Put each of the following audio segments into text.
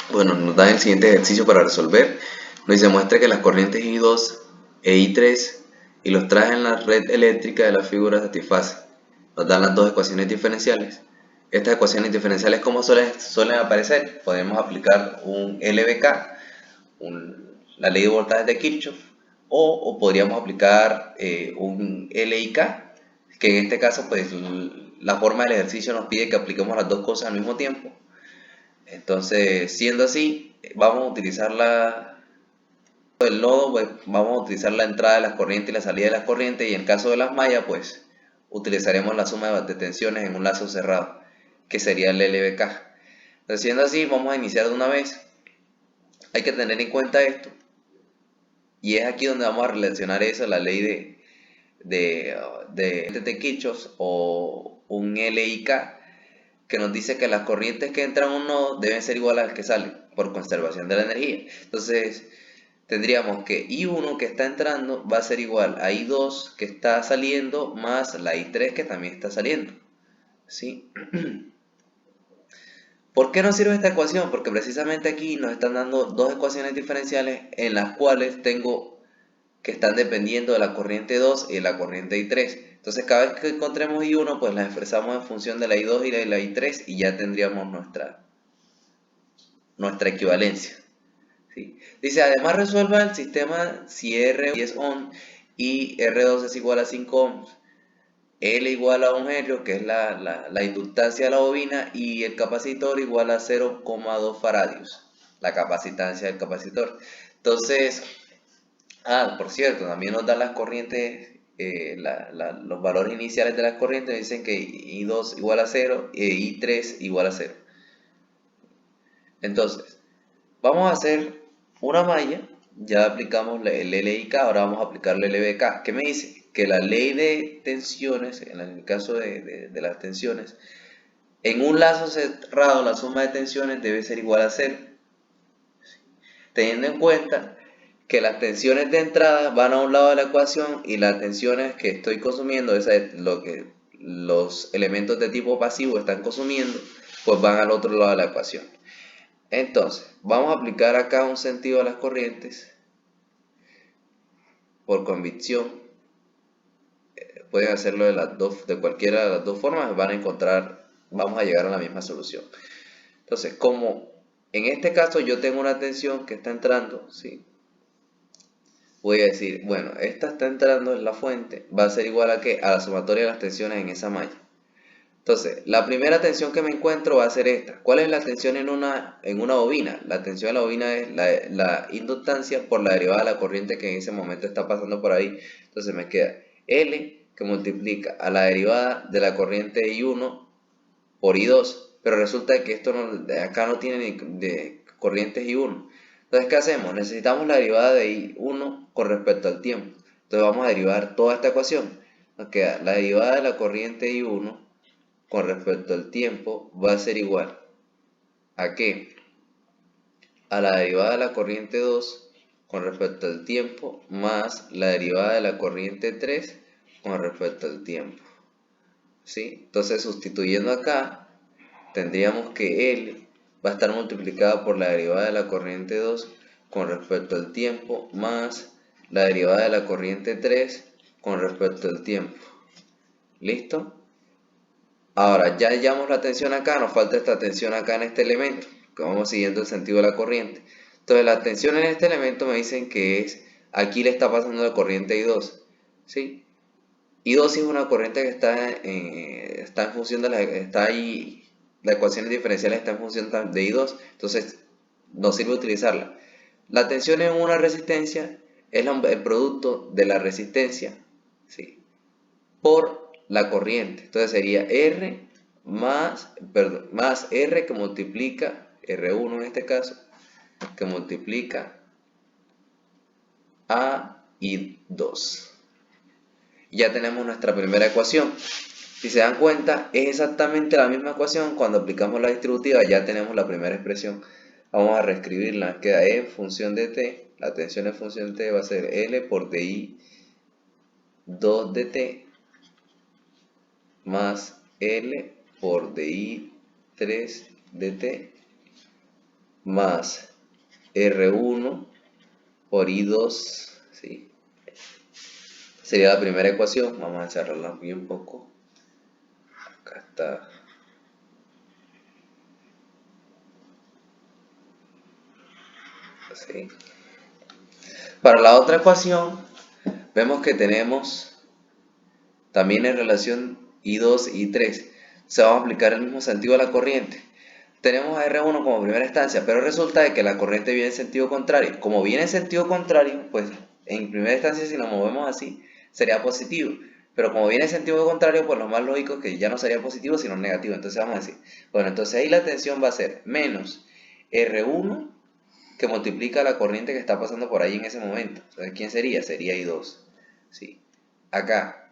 Bueno, nos dan el siguiente ejercicio para resolver. Nos dice, muestra que las corrientes I2 e I3 y los trajes en la red eléctrica de la figura satisfacen. Nos dan las dos ecuaciones diferenciales. Estas ecuaciones diferenciales, ¿cómo suelen aparecer? Podemos aplicar un LBK, la ley de voltajes de Kirchhoff, o podríamos aplicar un LIK, que en este caso, pues, la forma del ejercicio nos pide que apliquemos las dos cosas al mismo tiempo. Entonces, siendo así, vamos a utilizar el nodo, pues vamos a utilizar la entrada de las corrientes y la salida de las corrientes, y en caso de las mallas, pues utilizaremos la suma de tensiones en un lazo cerrado, que sería el LBK. Entonces, siendo así, vamos a iniciar de una vez. Hay que tener en cuenta esto, y es aquí donde vamos a relacionar eso, la ley de Kirchhoff o un LIK, que nos dice que las corrientes que entran a un nodo deben ser iguales a las que salen, por conservación de la energía. Entonces, tendríamos que I1 que está entrando va a ser igual a I2 que está saliendo más la I3 que también está saliendo. ¿Sí? ¿Por qué nos sirve esta ecuación? Porque precisamente aquí nos están dando dos ecuaciones diferenciales en las cuales tengo que están dependiendo de la corriente 2 y de la corriente I3. Entonces, cada vez que encontremos I1, pues la expresamos en función de la I2 y de la I3 y ya tendríamos nuestra equivalencia. ¿Sí? Dice, además resuelva el sistema si R es ohm y R2 es igual a 5 ohms, L igual a 1 helio, que es la inductancia de la bobina, y el capacitor igual a 0,2 faradios, la capacitancia del capacitor. Entonces, por cierto, también nos dan las corrientes, los valores iniciales de las corrientes, dicen que I2 igual a 0 e I3 igual a 0. Entonces, vamos a hacer una malla, ya aplicamos el LIK, ahora vamos a aplicar el LBK. ¿Qué me dice? Que la ley de tensiones, en el caso de las tensiones, en un lazo cerrado la suma de tensiones debe ser igual a 0, teniendo en cuenta que las tensiones de entrada van a un lado de la ecuación y las tensiones que estoy consumiendo, lo que los elementos de tipo pasivo están consumiendo, pues van al otro lado de la ecuación. Entonces, vamos a aplicar acá un sentido a las corrientes por convicción. Pueden hacerlo de cualquiera de las dos formas, vamos a llegar a la misma solución. Entonces, como en este caso yo tengo una tensión que está entrando, ¿sí? Voy a decir, bueno, esta está entrando en la fuente, va a ser igual a ¿qué? A la sumatoria de las tensiones en esa malla. Entonces, la primera tensión que me encuentro va a ser esta. ¿Cuál es la tensión en una bobina? La tensión en la bobina es la inductancia por la derivada de la corriente que en ese momento está pasando por ahí. Entonces me queda L que multiplica a la derivada de la corriente I1 por I2. Pero resulta que acá no tiene ni de corrientes I1. Entonces, ¿qué hacemos? Necesitamos la derivada de I1 con respecto al tiempo. Entonces vamos a derivar toda esta ecuación. Nos queda la derivada de la corriente I1 con respecto al tiempo va a ser igual a ¿qué? A la derivada de la corriente 2 con respecto al tiempo más la derivada de la corriente 3 con respecto al tiempo. ¿Sí? Entonces, sustituyendo acá, tendríamos que L va a estar multiplicada por la derivada de la corriente 2 con respecto al tiempo más la derivada de la corriente 3 con respecto al tiempo. ¿Listo? Ahora, ya hallamos la tensión acá, nos falta esta tensión acá en este elemento, que vamos siguiendo el sentido de la corriente. Entonces, la tensión en este elemento me dicen que aquí le está pasando la corriente I2, ¿sí? I2 es una corriente que está en función está ahí, la ecuación diferencial está en función de I2, entonces nos sirve utilizarla. La tensión en una resistencia es el producto de la resistencia, ¿sí? Por la corriente. Entonces sería R más R que multiplica, R1 en este caso, que multiplica a I2. Ya tenemos nuestra primera ecuación. Si se dan cuenta, es exactamente la misma ecuación. Cuando aplicamos la distributiva ya tenemos la primera expresión. Vamos a reescribirla. Queda E en función de T. La tensión en función de T va a ser L por DI 2 de T más L por DI 3 dt más R1 por I2, ¿sí? Sería la primera ecuación. Vamos a cerrarla aquí un poco. Acá está. ¿Sí? Para la otra ecuación, vemos que tenemos también en relación I2 y I3. Se va a aplicar el mismo sentido a la corriente. Tenemos a R1 como primera instancia, pero resulta de que la corriente viene en sentido contrario. Como viene en sentido contrario, pues en primera instancia si nos movemos así, sería positivo. Pero como viene en sentido contrario, pues lo más lógico es que ya no sería positivo, sino negativo. Entonces vamos a decir, bueno, entonces ahí la tensión va a ser menos R1 que multiplica la corriente que está pasando por ahí en ese momento. Entonces, ¿quién sería? Sería I2. ¿Sí? Acá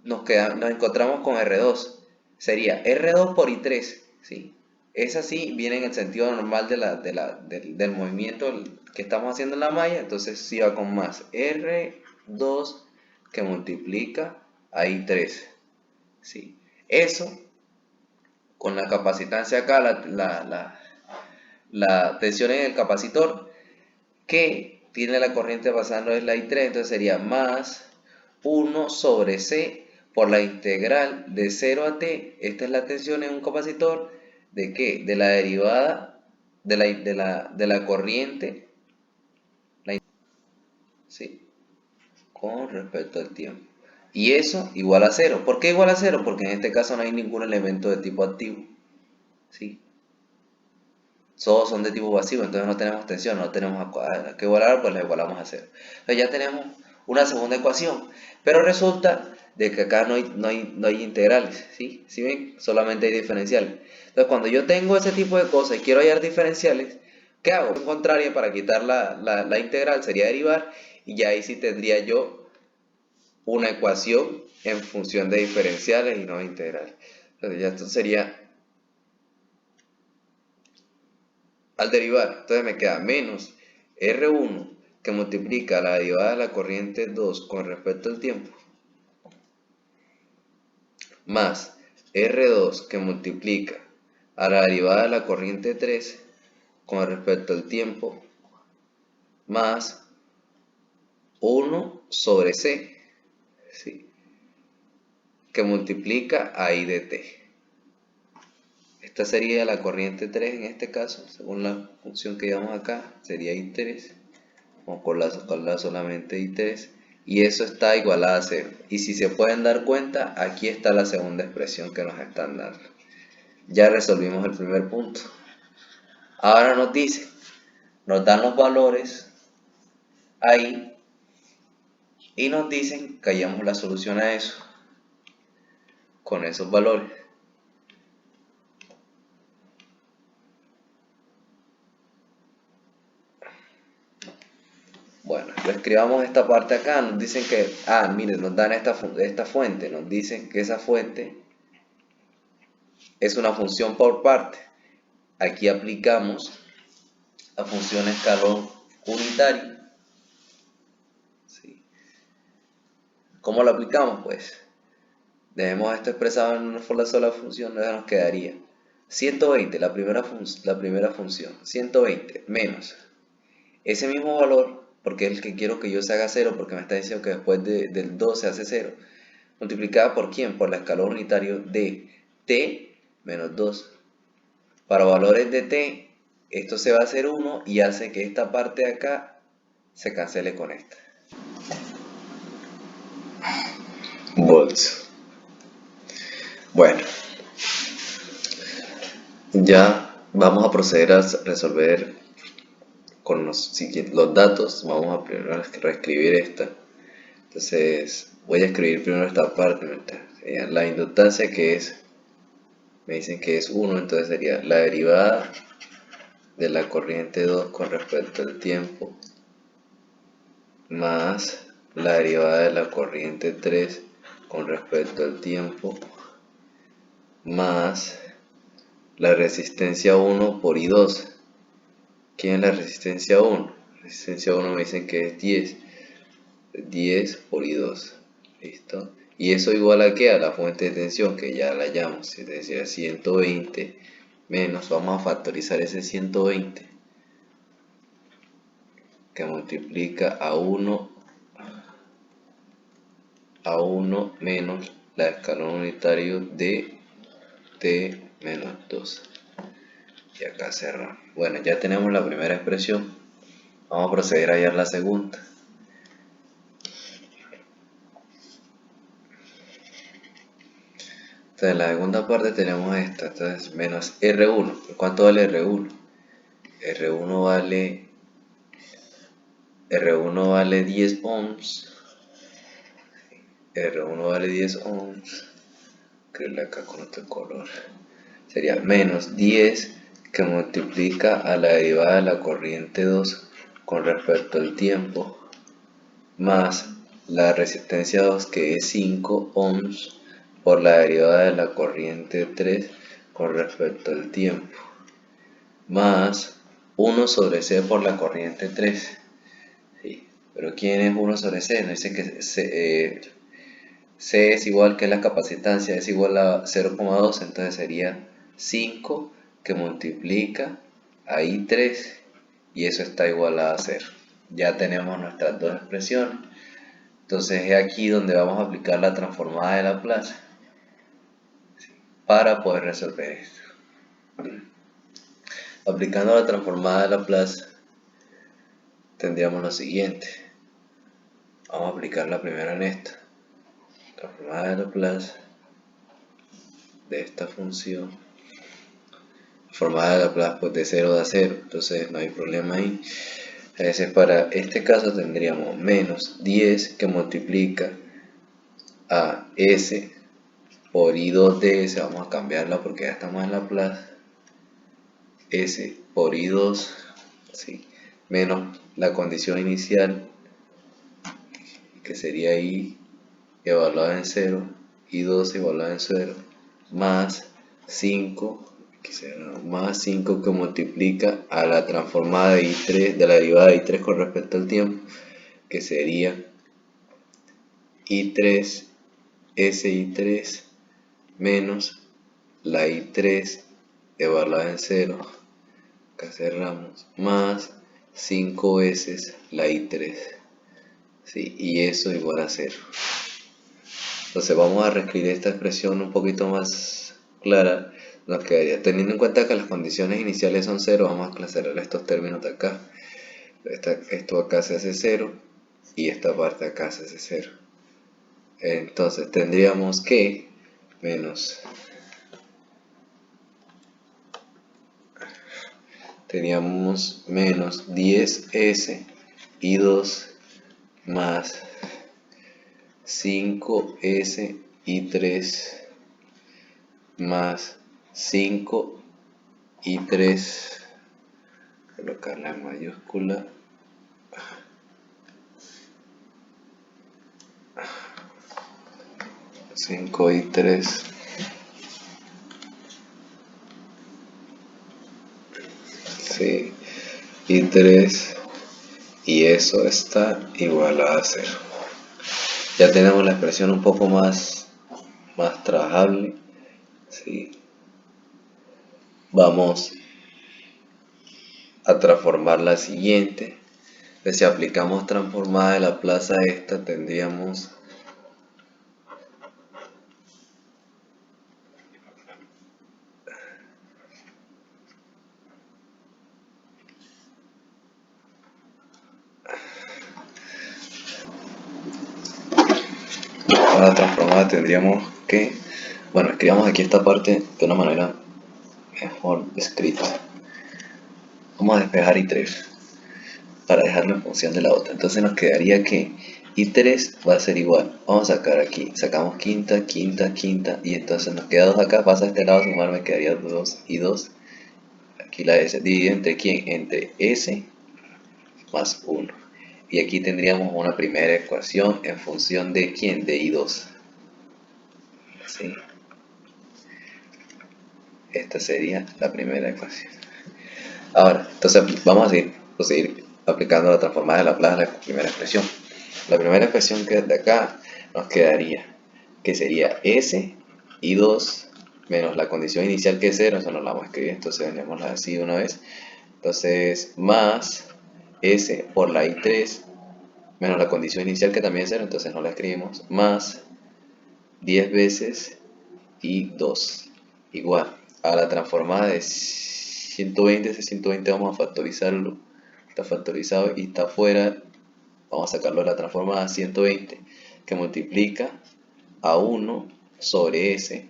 nos encontramos con R2. Sería R2 por I3. ¿Sí? Esa sí viene en el sentido normal del movimiento que estamos haciendo en la malla. Entonces sí va con más R2 que multiplica a I3. ¿Sí? Eso con la capacitancia acá, la tensión en el capacitor que tiene la corriente pasando es la I3, entonces sería más 1 sobre C por la integral de 0 a T. Esta es la tensión en un capacitor de ¿qué? De la derivada de la corriente, ¿sí? Con respecto al tiempo. Y eso igual a 0. ¿Por qué igual a 0? Porque en este caso no hay ningún elemento de tipo activo, ¿sí? Todos son de tipo pasivo, entonces no tenemos tensión, no tenemos que igualar, pues la igualamos a 0. Entonces ya tenemos una segunda ecuación, pero resulta de que acá no hay integrales, ¿sí? ¿Sí ven? Solamente hay diferenciales. Entonces cuando yo tengo ese tipo de cosas y quiero hallar diferenciales, ¿qué hago? En contraria, para quitar la integral sería derivar, y ya ahí sí tendría yo una ecuación en función de diferenciales y no de integrales. Entonces ya esto sería al derivar, entonces me queda menos R1 que multiplica la derivada de la corriente 2 con respecto al tiempo, más R2 que multiplica a la derivada de la corriente 3 con respecto al tiempo, más 1 sobre C, ¿sí? Que multiplica a I de T. Esta sería la corriente 3 en este caso, según la función que llevamos acá, sería I3. Vamos a colar solamente I3. Y eso está igualado a 0. Y si se pueden dar cuenta, aquí está la segunda expresión que nos están dando. Ya resolvimos el primer punto. Ahora nos dice, nos dan los valores ahí y nos dicen que hallamos la solución a eso con esos valores. Bueno, escribamos esta parte acá. Nos dicen que, miren, nos dan esta fuente. Nos dicen que esa fuente es una función por parte. Aquí aplicamos la función escalón unitario. ¿Sí? ¿Cómo lo aplicamos? Pues dejemos esto expresado en una sola función, nos quedaría 120, la primera función, 120 menos ese mismo valor, porque es el que quiero que yo se haga 0, porque me está diciendo que después del 2 se hace 0, multiplicada por ¿quién? Por el escalón unitario de t menos 2. Para valores de t, esto se va a hacer 1 y hace que esta parte de acá se cancele con esta. Volts. Bueno, ya vamos a proceder a resolver con los datos. Vamos a primero reescribir esta. Entonces voy a escribir primero esta parte. La inductancia, que es, me dicen que es 1, entonces sería la derivada de la corriente 2 con respecto al tiempo más la derivada de la corriente 3 con respecto al tiempo más la resistencia 1 por I2. ¿Quién es la resistencia 1? La resistencia 1 me dicen que es 10 por I2. ¿Listo? Y eso igual a ¿qué? A la fuente de tensión, que ya la hallamos, es decir, a 120 menos, vamos a factorizar ese 120 que multiplica a 1 menos la escalón unitario de t menos 2. Y acá cerramos. Bueno, ya tenemos la primera expresión. Vamos a proceder a hallar la segunda. Entonces, en la segunda parte tenemos esta. Entonces, menos R1. ¿Cuánto vale R1? R1 vale 10 ohms. R1 vale 10 ohms. Escribirle acá con otro color. Sería menos 10 que multiplica a la derivada de la corriente 2 con respecto al tiempo, más la resistencia 2 que es 5 ohms por la derivada de la corriente 3 con respecto al tiempo, más 1 sobre C por la corriente 3. ¿Sí? Pero ¿quién es 1 sobre C? Nos dice que C es igual que la capacitancia, es igual a 0,2, entonces sería 5 que multiplica a I3 y eso está igual a 0. Ya tenemos nuestras dos expresiones. Entonces es aquí donde vamos a aplicar la transformada de Laplace para poder resolver esto. Aplicando la transformada de Laplace tendríamos lo siguiente. Vamos a aplicar la primera en esta. Transformada de Laplace de esta función. Formada de Laplace pues de 0 a 0, entonces no hay problema ahí. Entonces para este caso tendríamos menos 10 que multiplica a S por I2 de S, vamos a cambiarla porque ya estamos en Laplace, S por I2, ¿sí? Menos la condición inicial que sería I evaluada en 0, I2 evaluada en 0, más 5 que multiplica a la transformada de I3, de la derivada de I3 con respecto al tiempo, que sería I3 SI3 menos la I3 evaluada en 0, acá cerramos, más 5 veces la I3, ¿sí? Y eso igual a 0. Entonces vamos a reescribir esta expresión un poquito más clara. Nos quedaría, teniendo en cuenta que las condiciones iniciales son 0, vamos a cancelar estos términos de acá. Esto acá se hace 0 y esta parte acá se hace 0. Entonces tendríamos que teníamos menos 10S y 2 más 5S y 3 más 5 y 3, colocarla en mayúscula, 5 y 3, sí, y 3, y eso está igual a 0. Ya tenemos la expresión un poco más trabajable, ¿sí? Vamos a transformar la siguiente. Entonces, si aplicamos transformada de Laplace a esta, tendríamos para transformada tendríamos que, bueno, escribamos aquí esta parte de una manera mejor escrita. Vamos a despejar I3 para dejarlo en función de la otra. Entonces nos quedaría que I3 va a ser igual. Vamos a sacar aquí, sacamos quinta, quinta, quinta, y entonces nos queda 2 acá, pasa a este lado a sumar, me quedaría 2 y 2. Aquí la S divide entre quién, entre S más 1. Y aquí tendríamos una primera ecuación en función de quién, de I2. ¿Sí? Esta sería la primera ecuación. Ahora, entonces vamos a seguir aplicando la transformada de Laplace a la primera expresión. La primera expresión que de acá nos quedaría, que sería S y 2 menos la condición inicial que es 0, eso no la vamos a escribir, entonces vendémosla así de una vez. Entonces, más S por la I3 menos la condición inicial que también es 0, entonces no la escribimos, más 10 veces I2 igual a la transformada de 120. Ese 120 vamos a factorizarlo, está factorizado y está afuera, vamos a sacarlo de la transformada 120 que multiplica a 1 sobre S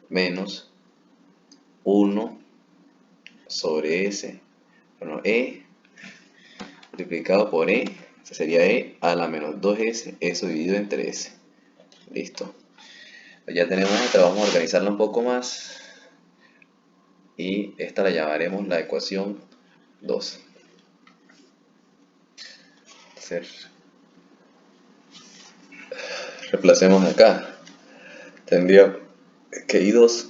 menos 1 sobre S, bueno, E multiplicado por E, ese sería E a la menos 2S, eso dividido entre S. Listo. Ya tenemos esta, vamos a organizarla un poco más y esta la llamaremos la ecuación 2. Reemplacemos acá. Tendría que I2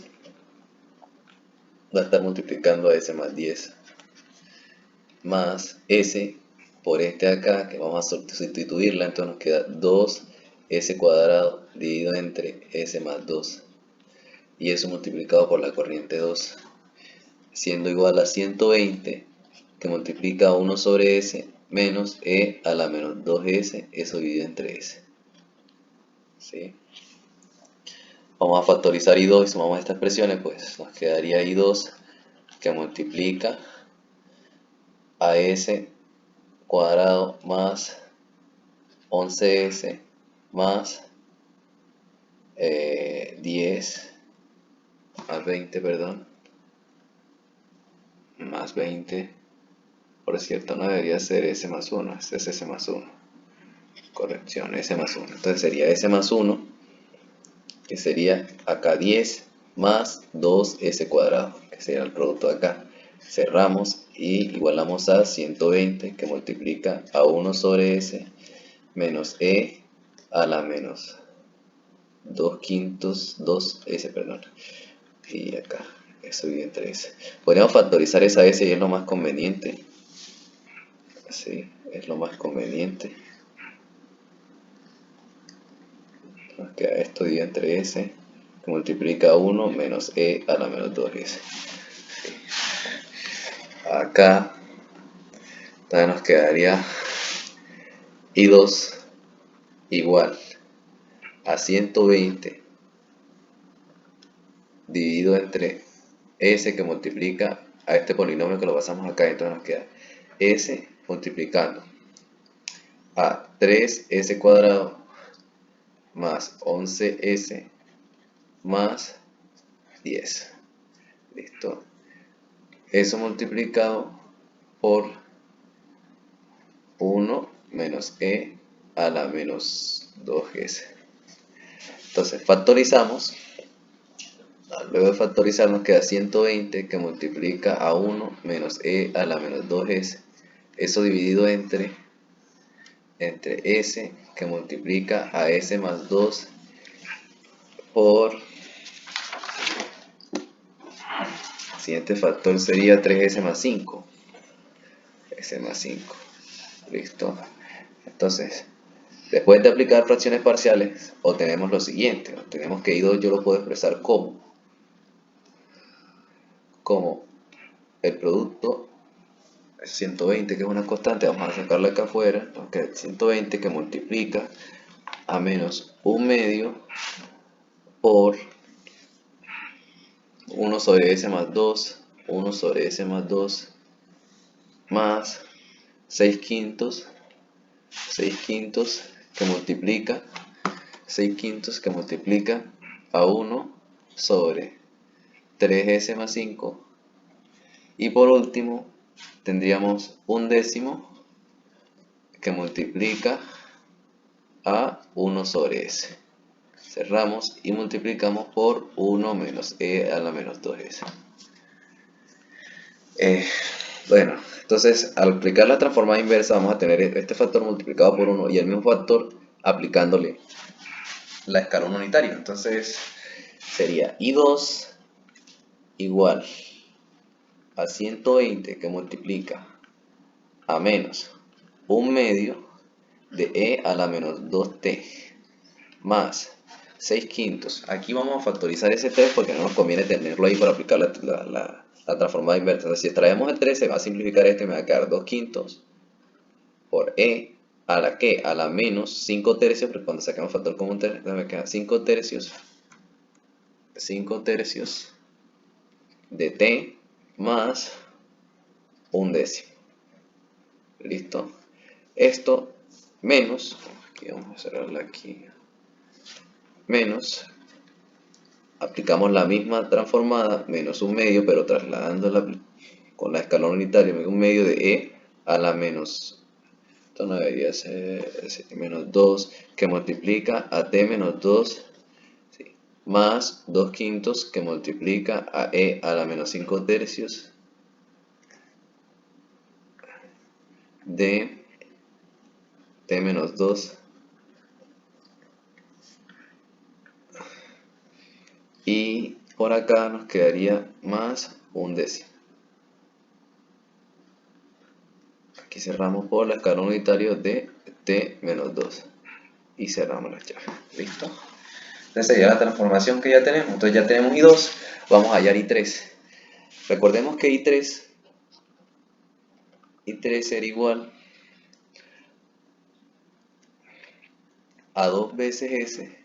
va a estar multiplicando a S más 10 más S por este acá, que vamos a sustituirla, entonces nos queda 2S cuadrado dividido entre S más 2 y eso multiplicado por la corriente 2 siendo igual a 120 que multiplica 1 sobre S menos E a la menos 2S, eso dividido entre S. ¿Sí? Vamos a factorizar I2 y sumamos estas expresiones, pues nos quedaría I2 que multiplica a S cuadrado más 11S más 10 más 20, perdón, más 20, por cierto no debería ser S más 1, es S más 1, corrección, S más 1, entonces sería S más 1, que sería acá 10 más 2S cuadrado, que sería el producto de acá. Cerramos y igualamos a 120 que multiplica a 1 sobre S menos E a la menos 2 quintos, 2S, perdón. Y acá, eso vive entre S. Podríamos factorizar esa S y es lo más conveniente. Sí, es lo más conveniente. Nos queda esto dividido entre S, que multiplica 1 menos E a la menos 2S. Sí. Acá también nos quedaría I2 igual a 120 dividido entre S que multiplica a este polinomio que lo pasamos acá, entonces nos queda S multiplicando a 3S cuadrado más 11S más 10. Listo. Eso multiplicado por 1 menos E a la menos 2S. Entonces factorizamos. Luego de factorizar nos queda 120 que multiplica a 1 menos E a la menos 2S. Eso dividido entre S que multiplica a S más 2 por... El siguiente factor sería 3S más 5. S más 5. Listo. Entonces, después de aplicar fracciones parciales, obtenemos lo siguiente. Obtenemos que I2 yo lo puedo expresar como el producto 120, que es una constante, vamos a sacarla acá afuera, entonces 120 que multiplica a menos 1 medio por 1 sobre S más 2, 1 sobre S más 2, más 6 quintos que multiplica 6 quintos que multiplica a 1 sobre 3S más 5 y por último tendríamos un décimo que multiplica a 1 sobre S. Cerramos y multiplicamos por 1 menos E a la menos 2S. Bueno, entonces al aplicar la transformada inversa vamos a tener este factor multiplicado por 1 y el mismo factor aplicándole la escalón unitario. Entonces sería I2 igual a 120 que multiplica a menos 1 medio de E a la menos 2T más 6/5. Aquí vamos a factorizar ese 3 porque no nos conviene tenerlo ahí para aplicar la transformada inversa. Entonces, si extraemos el 3, se va a simplificar esto y me va a quedar 2/5 por e a la que, a la menos 5/3, porque cuando saquemos factor común me queda 5/3 de t más 1/10. Listo. Esto menos, aquí vamos a cerrarla aquí, menos, aplicamos la misma transformada, menos 1/2, pero trasladándola con la escalón unitario, 1/2 de e a la menos, esto no debería ser menos 2, que multiplica a t menos 2, ¿sí? Más 2/5 que multiplica a e a la menos 5/3 de t menos 2 y por acá nos quedaría más 1/10. Aquí cerramos por la escalón unitario de t menos 2 y cerramos la llave. Listo. Entonces sería la transformación que ya tenemos. Entonces ya tenemos I2, vamos a hallar I3. Recordemos que I3 era igual a 2 veces S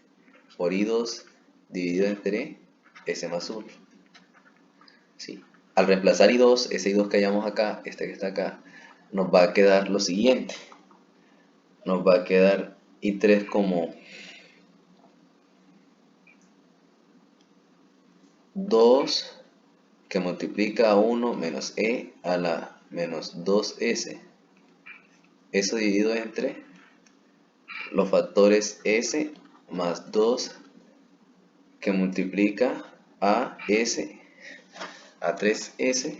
por I2 dividido entre S más 1. ¿Sí? Al reemplazar I2, ese I2 que hallamos acá, este que está acá, nos va a quedar lo siguiente. Nos va a quedar I3 como 2 que multiplica a 1 menos e a la menos 2s. Eso dividido entre los factores s más 2 que multiplica a s a 3s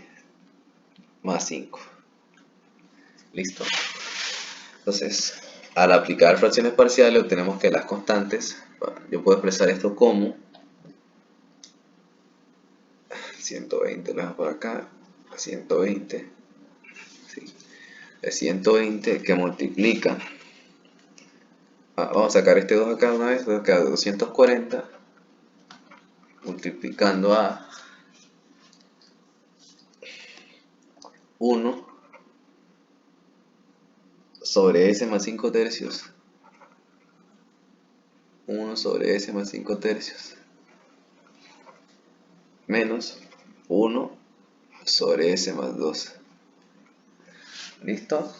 más 5. Listo. Entonces, al aplicar fracciones parciales obtenemos que las constantes, yo puedo expresar esto como 120, lo dejo por acá, 120, ¿sí? De 120 que multiplica, vamos a sacar este 2 acá una vez, queda 240 multiplicando a 1 sobre s más 5/3, 1 sobre s más 5/3, menos 1 sobre s más 2. ¿Listo?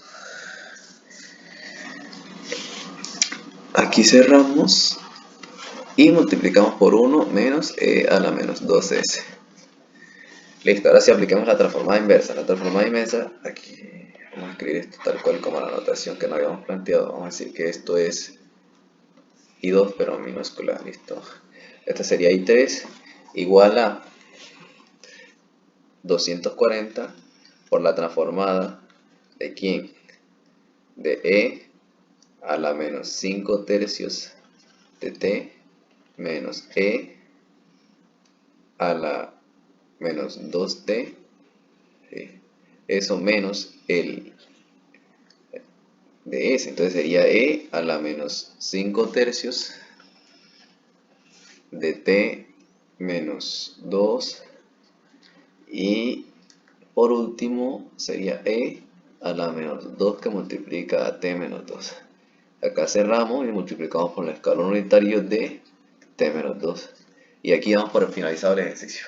Aquí cerramos y multiplicamos por 1 menos e a la menos 2s. Listo, ahora sí apliquemos la transformada inversa. La transformada inversa, aquí vamos a escribir esto tal cual como la notación que no habíamos planteado. Vamos a decir que esto es I2 pero minúscula, listo. Esta sería I3 igual a 240 por la transformada de ¿quién? De e a la menos 5/3 de t menos e a la menos 2t, ¿sí? Eso menos el de s, entonces sería e a la menos 5/3 de t menos 2 y por último sería e a la menos 2 que multiplica a t menos 2. Acá cerramos y multiplicamos por el escalón unitario de t menos 2 y aquí damos por finalizado el ejercicio.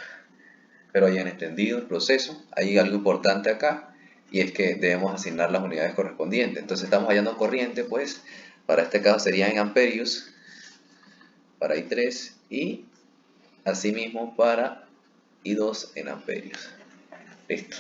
Espero hayan entendido el proceso. Hay algo importante acá y es que debemos asignar las unidades correspondientes. Entonces estamos hallando corriente, pues para este caso sería en amperios para I3 y asimismo para I2 en amperios. Listo.